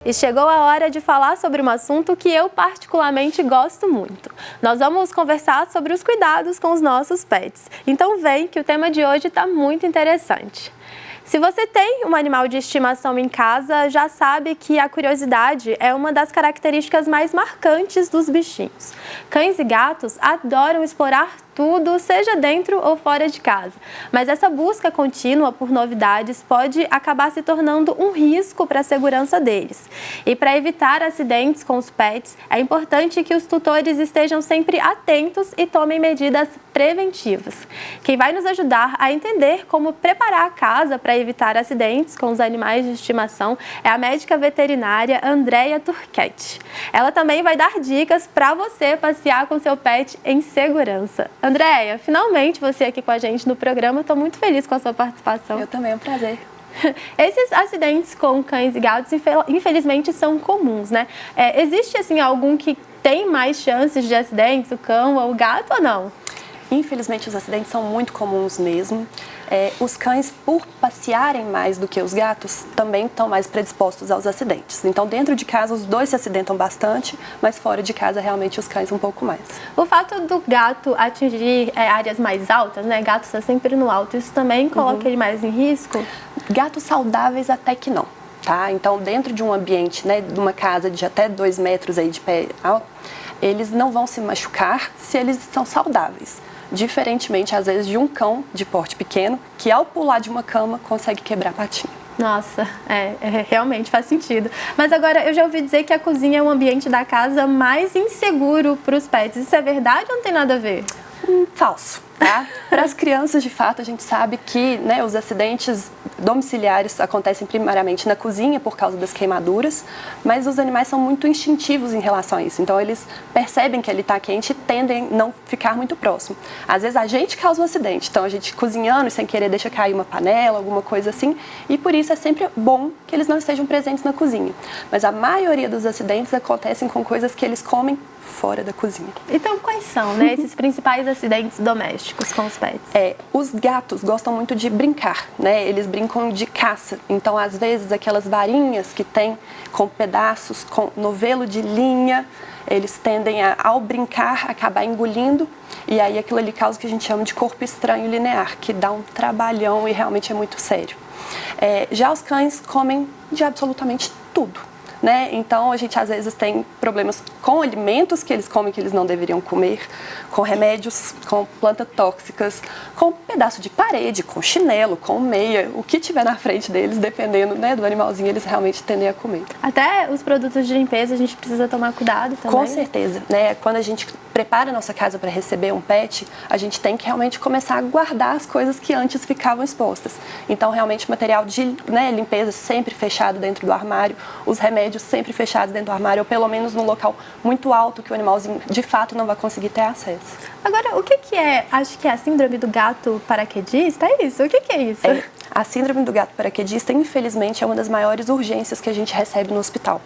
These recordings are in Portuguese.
E chegou a hora de falar sobre um assunto que eu particularmente gosto muito. Nós vamos conversar sobre os cuidados com os nossos pets. Então vem que o tema de hoje está muito interessante. Se você tem um animal de estimação em casa, já sabe que a curiosidade é uma das características mais marcantes dos bichinhos. Cães e gatos adoram explorar tudo, seja dentro ou fora de casa. Mas essa busca contínua por novidades pode acabar se tornando um risco para a segurança deles. E para evitar acidentes com os pets, é importante que os tutores estejam sempre atentos e tomem medidas preventivas. Quem vai nos ajudar a entender como preparar a casa para evitar acidentes com os animais de estimação é a médica veterinária Andréia Turquette. Ela também vai dar dicas para você passear com seu pet em segurança. Andréia, finalmente você aqui com a gente no programa, estou muito feliz com a sua participação. Eu também, é um prazer. Esses acidentes com cães e gatos, infelizmente, são comuns, né? Existe, assim, algum que tem mais chances de acidentes, o cão ou o gato, ou não? Infelizmente, os acidentes são muito comuns mesmo. Os cães, por passearem mais do que os gatos, também estão mais predispostos aos acidentes. Então, dentro de casa, os dois se acidentam bastante, mas fora de casa, realmente, os cães um pouco mais. O fato do gato atingir áreas mais altas, né? Gato está sempre no alto, isso também coloca ele mais em risco? Gatos saudáveis até que não, tá? Então, dentro de um ambiente, né, de uma casa de até 2 metros aí de pé alto, eles não vão se machucar se eles são saudáveis. Diferentemente, às vezes, de um cão de porte pequeno, que ao pular de uma cama, consegue quebrar a patinha. Nossa, realmente faz sentido. Mas agora, eu já ouvi dizer que a cozinha é um ambiente da casa mais inseguro para os pets. Isso é verdade ou não tem nada a ver? Falso, tá? Para as crianças, de fato, a gente sabe que, né, os acidentes domiciliares acontecem primariamente na cozinha por causa das queimaduras, mas os animais são muito instintivos em relação a isso. Então, eles percebem que ele está quente e tendem a não ficar muito próximo. Às vezes, a gente causa um acidente. Então, a gente cozinhando e sem querer deixa cair uma panela, alguma coisa assim. E por isso é sempre bom que eles não estejam presentes na cozinha. Mas a maioria dos acidentes acontecem com coisas que eles comem fora da cozinha. Então, quais são, né, esses principais acidentes domésticos com os pets? Os gatos gostam muito de brincar, né? Eles brincam de caça. Então, às vezes, aquelas varinhas que tem com pedaços, com novelo de linha, eles tendem a, ao brincar, acabar engolindo. E aí, aquilo ali causa o que a gente chama de corpo estranho linear, que dá um trabalhão e realmente é muito sério. Já os cães comem de absolutamente tudo. Né? Então, a gente às vezes tem problemas com alimentos que eles comem que eles não deveriam comer, com remédios, com plantas tóxicas, com pedaço de parede, com chinelo, com meia, o que tiver na frente deles, dependendo, né, do animalzinho, eles realmente tendem a comer. Até os produtos de limpeza a gente precisa tomar cuidado também? Com certeza, né? Quando a gente prepara a nossa casa para receber um pet, a gente tem que realmente começar a guardar as coisas que antes ficavam expostas. Então, realmente, o material de, né, limpeza sempre fechado dentro do armário, os remédios sempre fechados dentro do armário, ou pelo menos num local muito alto que o animalzinho, de fato, não vai conseguir ter acesso. Agora, o que é, acho que é a síndrome do gato paraquedista? É isso? O que é isso? A síndrome do gato paraquedista, infelizmente, é uma das maiores urgências que a gente recebe no hospital.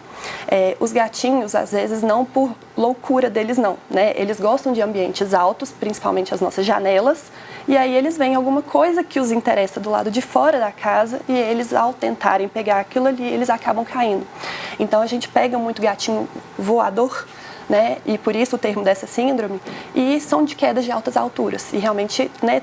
Os gatinhos, às vezes, não por loucura deles, não, né? Eles gostam de ambientes altos, principalmente as nossas janelas, e aí eles veem alguma coisa que os interessa do lado de fora da casa e eles, ao tentarem pegar aquilo ali, eles acabam caindo. Então, a gente pega muito gatinho voador, né? E por isso o termo dessa síndrome, e são de quedas de altas alturas e realmente, né,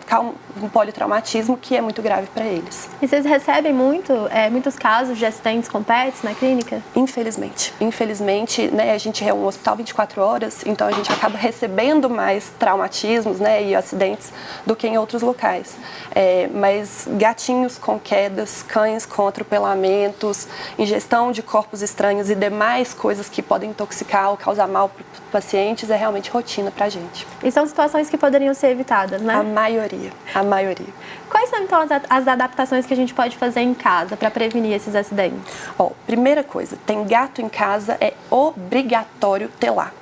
um politraumatismo que é muito grave para eles. E vocês recebem muitos casos de acidentes com pets na clínica? Infelizmente, né, a gente é um hospital 24 horas, então a gente acaba recebendo mais traumatismos, né, e acidentes do que em outros locais. Mas gatinhos com quedas, cães com atropelamentos, ingestão de corpos estranhos e demais coisas que podem intoxicar ou causar mal para os pacientes é realmente rotina para a gente. E são situações que poderiam ser evitadas, né? A maioria. Quais são, então, as adaptações que a gente pode fazer em casa para prevenir esses acidentes? Primeira coisa, tem gato em casa, é obrigatório telar.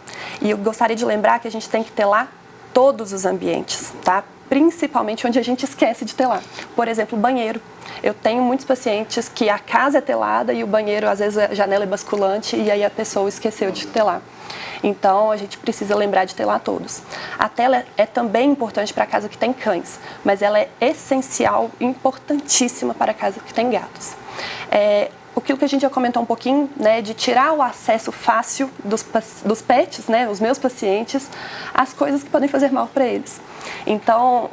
E eu gostaria de lembrar que a gente tem que telar todos os ambientes, tá? Principalmente onde a gente esquece de telar. Por exemplo, banheiro. Eu tenho muitos pacientes que a casa é telada e o banheiro, às vezes, a janela é basculante e aí a pessoa esqueceu de telar. Então, a gente precisa lembrar de telar todos. A tela é também importante para a casa que tem cães, mas ela é essencial, importantíssima para a casa que tem gatos. O aquilo que a gente já comentou um pouquinho, né, de tirar o acesso fácil dos pets, né, os meus pacientes, às coisas que podem fazer mal para eles. Então,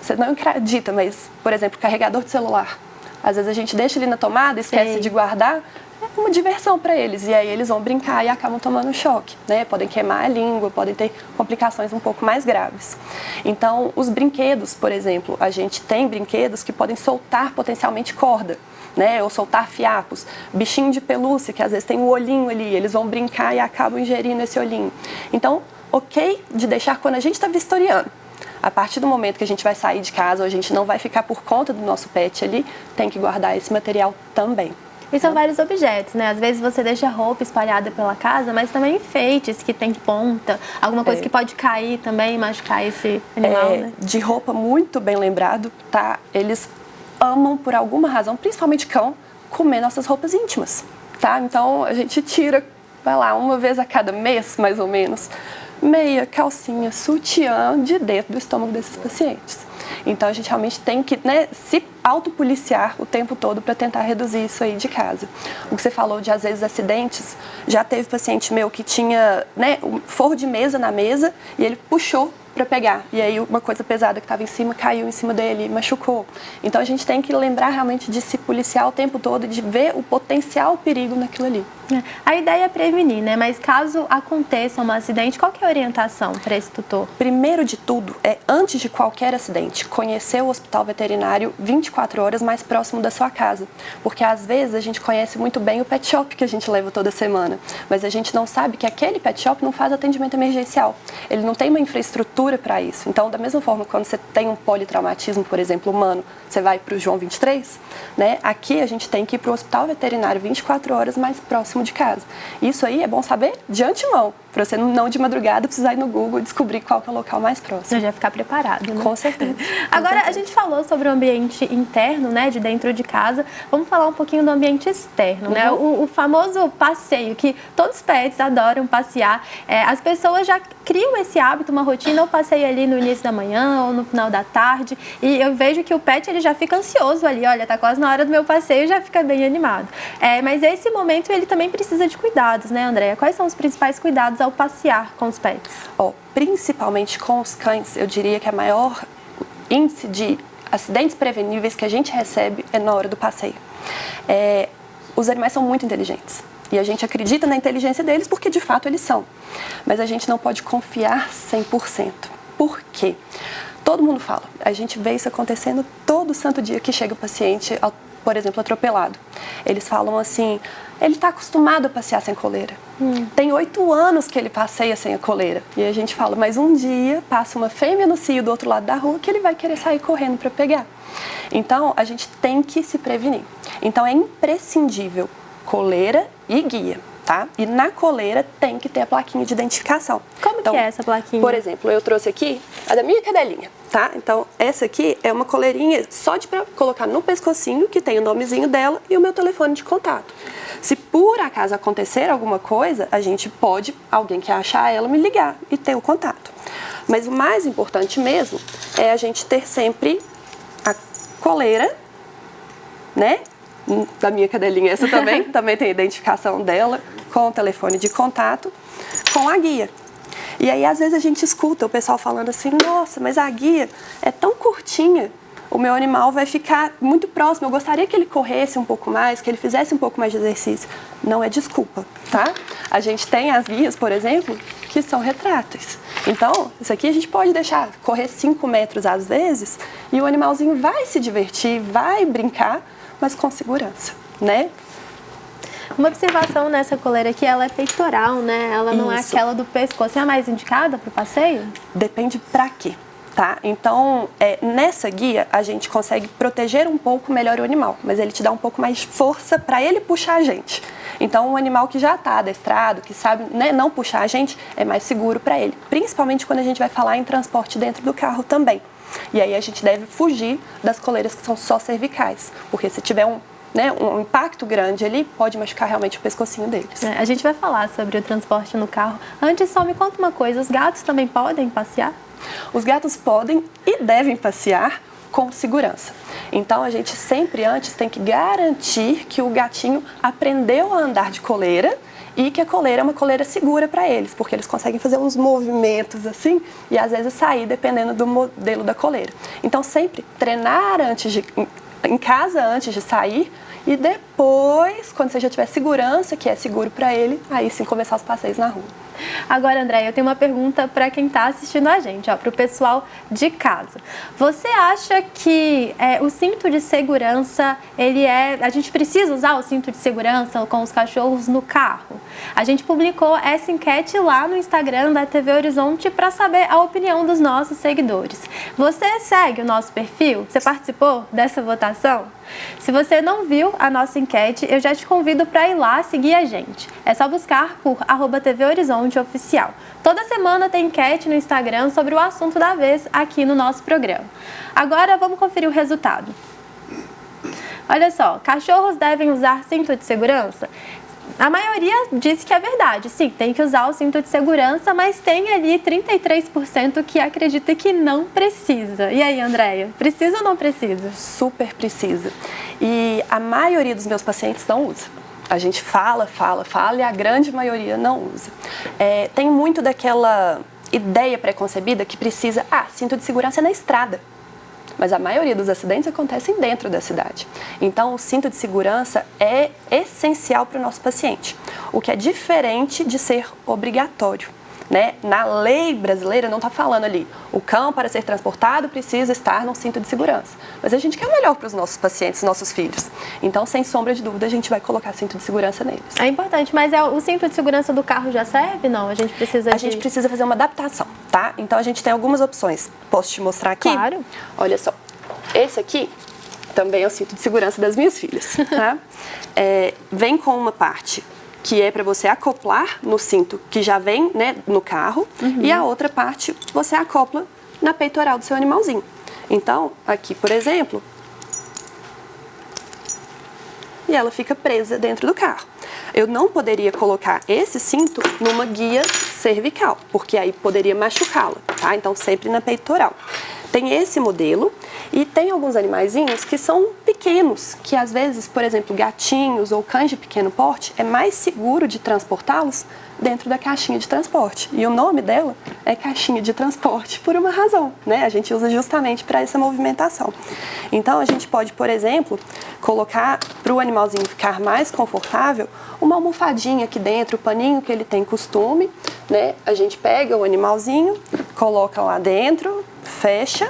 você não acredita, mas, por exemplo, carregador de celular. Às vezes a gente deixa ele na tomada, esquece de guardar, é uma diversão para eles. E aí eles vão brincar e acabam tomando um choque, né? Podem queimar a língua, podem ter complicações um pouco mais graves. Então, os brinquedos, por exemplo, a gente tem brinquedos que podem soltar potencialmente corda, né? Ou soltar fiapos. Bichinho de pelúcia, que às vezes tem um olhinho ali, eles vão brincar e acabam ingerindo esse olhinho. Então, ok de deixar quando a gente está vistoriando. A partir do momento que a gente vai sair de casa, ou a gente não vai ficar por conta do nosso pet ali, tem que guardar esse material também. E são vários objetos, né? Às vezes você deixa roupa espalhada pela casa, mas também enfeites que tem ponta, alguma coisa que pode cair também, machucar esse animal, né? De roupa, muito bem lembrado, tá? Eles amam, por alguma razão, principalmente cão, comer nossas roupas íntimas, tá? Então, a gente tira, vai lá, uma vez a cada mês, mais ou menos, meia, calcinha, sutiã de dentro do estômago desses pacientes. Então, a gente realmente tem que, né, se autopoliciar o tempo todo para tentar reduzir isso aí de casa. O que você falou de, às vezes, acidentes, já teve paciente meu que tinha, né, um forro de mesa na mesa e ele puxou para pegar. E aí uma coisa pesada que estava em cima caiu em cima dele e machucou. Então a gente tem que lembrar realmente de se policiar o tempo todo, de ver o potencial perigo naquilo ali. A ideia é prevenir, né? Mas caso aconteça um acidente, qual que é a orientação para esse tutor? Primeiro de tudo, antes de qualquer acidente, conhecer o hospital veterinário 24 horas mais próximo da sua casa. Porque às vezes a gente conhece muito bem o pet shop que a gente leva toda semana, mas a gente não sabe que aquele pet shop não faz atendimento emergencial. Ele não tem uma infraestrutura para isso. Então, da mesma forma, quando você tem um politraumatismo, por exemplo, humano, você vai para o João 23, né? Aqui a gente tem que ir para o hospital veterinário 24 horas mais próximo de casa. Isso aí é bom saber de antemão, para você não de madrugada precisar ir no Google e descobrir qual que é o local mais próximo. Já ficar preparado, né? Com certeza. Agora, a gente falou sobre o ambiente interno, né, de dentro de casa. Vamos falar um pouquinho do ambiente externo, né? O famoso passeio, que todos os pets adoram passear. As pessoas já criam esse hábito, uma rotina, ou passeio ali no início da manhã ou no final da tarde. E eu vejo que o pet, ele já fica ansioso ali. Olha, tá quase na hora do meu passeio, já fica bem animado. Mas esse momento, ele também precisa de cuidados, né, Andréia? Quais são os principais cuidados ao passear com os pets? Principalmente com os cães, eu diria que a maior índice de acidentes preveníveis que a gente recebe é na hora do passeio. Os animais são muito inteligentes e a gente acredita na inteligência deles porque de fato eles são, mas a gente não pode confiar 100%. Por quê? Todo mundo fala, a gente vê isso acontecendo todo santo dia que chega o paciente, por exemplo, atropelado. Eles falam assim, ele está acostumado a passear sem coleira. Tem 8 anos que ele passeia sem a coleira. E a gente fala, mas um dia passa uma fêmea no cio do outro lado da rua que ele vai querer sair correndo para pegar. Então, a gente tem que se prevenir. Então, é imprescindível coleira e guia, tá? E na coleira tem que ter a plaquinha de identificação. Como que é essa plaquinha? Por exemplo, eu trouxe aqui a da minha cadelinha, tá? Então, essa aqui é uma coleirinha só de pra colocar no pescocinho, que tem o nomezinho dela e o meu telefone de contato. Se por acaso acontecer alguma coisa, a gente pode, alguém que achar ela, me ligar e ter o contato. Mas o mais importante mesmo é a gente ter sempre a coleira, né? Da minha cadelinha essa também, também tem a identificação dela, com o telefone de contato, com a guia. E aí, às vezes, a gente escuta o pessoal falando assim, nossa, mas a guia é tão curtinha, o meu animal vai ficar muito próximo, eu gostaria que ele corresse um pouco mais, que ele fizesse um pouco mais de exercício. Não é desculpa, tá? A gente tem as guias, por exemplo, que são retráteis. Então, isso aqui a gente pode deixar correr 5 metros às vezes, e o animalzinho vai se divertir, vai brincar, mas com segurança, né? Uma observação nessa coleira aqui, ela é peitoral, né? Ela não é aquela do pescoço. É a mais indicada para o passeio? Depende para quê, tá? Então, nessa guia, a gente consegue proteger um pouco melhor o animal, mas ele te dá um pouco mais de força para ele puxar a gente. Então, um animal que já está adestrado, que sabe, né, não puxar a gente, é mais seguro para ele. Principalmente quando a gente vai falar em transporte dentro do carro também. E aí a gente deve fugir das coleiras que são só cervicais, porque se tiver um impacto grande ali, pode machucar realmente o pescocinho deles. A gente vai falar sobre o transporte no carro. Antes, só me conta uma coisa, os gatos também podem passear? Os gatos podem e devem passear com segurança. Então, a gente sempre antes tem que garantir que o gatinho aprendeu a andar de coleira e que a coleira é uma coleira segura para eles, porque eles conseguem fazer uns movimentos assim e às vezes sair dependendo do modelo da coleira. Então, sempre treinar em casa antes de sair e depois, quando você já tiver segurança, que é seguro para ele, aí sim começar os passeios na rua. Agora, Andréia, eu tenho uma pergunta para quem está assistindo a gente, para o pessoal de casa. Você acha que o cinto de segurança, a gente precisa usar o cinto de segurança com os cachorros no carro? A gente publicou essa enquete lá no Instagram da TV Horizonte para saber a opinião dos nossos seguidores. Você segue o nosso perfil? Você participou dessa votação? Se você não viu a nossa enquete, eu já te convido para ir lá seguir a gente. É só buscar por @TV Horizonte Oficial. Toda semana tem enquete no Instagram sobre o assunto da vez aqui no nosso programa. Agora vamos conferir o resultado. Olha só, cachorros devem usar cinto de segurança? A maioria disse que é verdade, sim, tem que usar o cinto de segurança, mas tem ali 33% que acredita que não precisa. E aí, Andréia, precisa ou não precisa? Super precisa. E a maioria dos meus pacientes não usa. A gente fala e a grande maioria não usa. Tem muito daquela ideia preconcebida que precisa, cinto de segurança é na estrada. Mas a maioria dos acidentes acontecem dentro da cidade. Então, o cinto de segurança é essencial para o nosso paciente, o que é diferente de ser obrigatório. Né? Na lei brasileira não está falando ali, o cão para ser transportado precisa estar num cinto de segurança. Mas a gente quer o melhor para os nossos pacientes, nossos filhos. Então, sem sombra de dúvida, a gente vai colocar cinto de segurança neles. É importante, mas o cinto de segurança do carro já serve? Não, a gente precisa fazer uma adaptação, tá? Então, a gente tem algumas opções. Posso te mostrar aqui? Claro. Olha só, esse aqui também é o cinto de segurança das minhas filhas, tá? Vem com uma parte que é para você acoplar no cinto que já vem, né, no carro, e a outra parte você acopla na peitoral do seu animalzinho. Então, aqui, por exemplo, e ela fica presa dentro do carro. Eu não poderia colocar esse cinto numa guia cervical, porque aí poderia machucá-la, tá? Então, sempre na peitoral. Tem esse modelo e tem alguns animaizinhos que são pequenos, que às vezes, por exemplo, gatinhos ou cães de pequeno porte, é mais seguro de transportá-los dentro da caixinha de transporte. E o nome dela é caixinha de transporte por uma razão, né? A gente usa justamente para essa movimentação. Então, a gente pode, por exemplo, colocar para o animalzinho ficar mais confortável uma almofadinha aqui dentro, o paninho que ele tem costume, né? A gente pega o animalzinho, coloca lá dentro, fecha,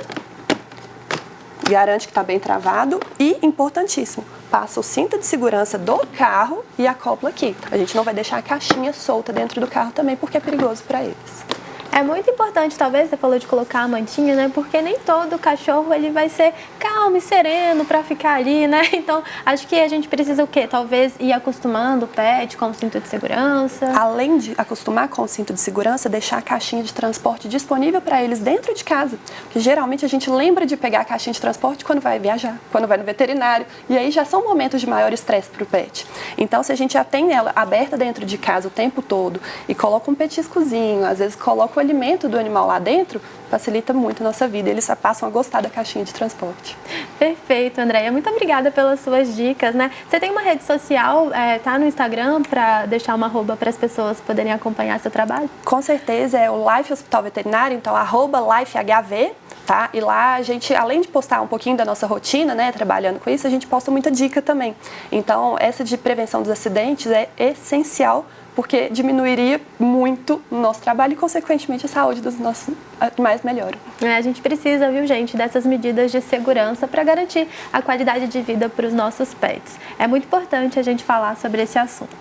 garante que está bem travado e, importantíssimo, passa o cinto de segurança do carro e acopla aqui. A gente não vai deixar a caixinha solta dentro do carro também, porque é perigoso para eles. É muito importante, talvez, você falou de colocar a mantinha, né? Porque nem todo cachorro ele vai ser calmo e sereno para ficar ali, né? Então, acho que a gente precisa o quê? Talvez ir acostumando o pet com o cinto de segurança. Além de acostumar com o cinto de segurança, deixar a caixinha de transporte disponível para eles dentro de casa. Porque geralmente a gente lembra de pegar a caixinha de transporte quando vai viajar, quando vai no veterinário. E aí já são momentos de maior estresse para o pet. Então, se a gente já tem ela aberta dentro de casa o tempo todo e coloca um petiscozinho, às vezes coloca o alimento do animal lá dentro, facilita muito a nossa vida. Eles passam a gostar da caixinha de transporte. Perfeito, Andréia. Muito obrigada pelas suas dicas, né? Você tem uma rede social, tá no Instagram, para deixar uma arroba para as pessoas poderem acompanhar seu trabalho? Com certeza, é o Life Hospital Veterinário, então @LifeHV, tá? E lá a gente, além de postar um pouquinho da nossa rotina, né, trabalhando com isso, a gente posta muita dica também. Então, essa de prevenção dos acidentes é essencial, porque diminuiria muito o nosso trabalho e, consequentemente, a saúde dos nossos animais melhora. A gente precisa, viu, gente, dessas medidas de segurança para garantir a qualidade de vida para os nossos pets. É muito importante a gente falar sobre esse assunto.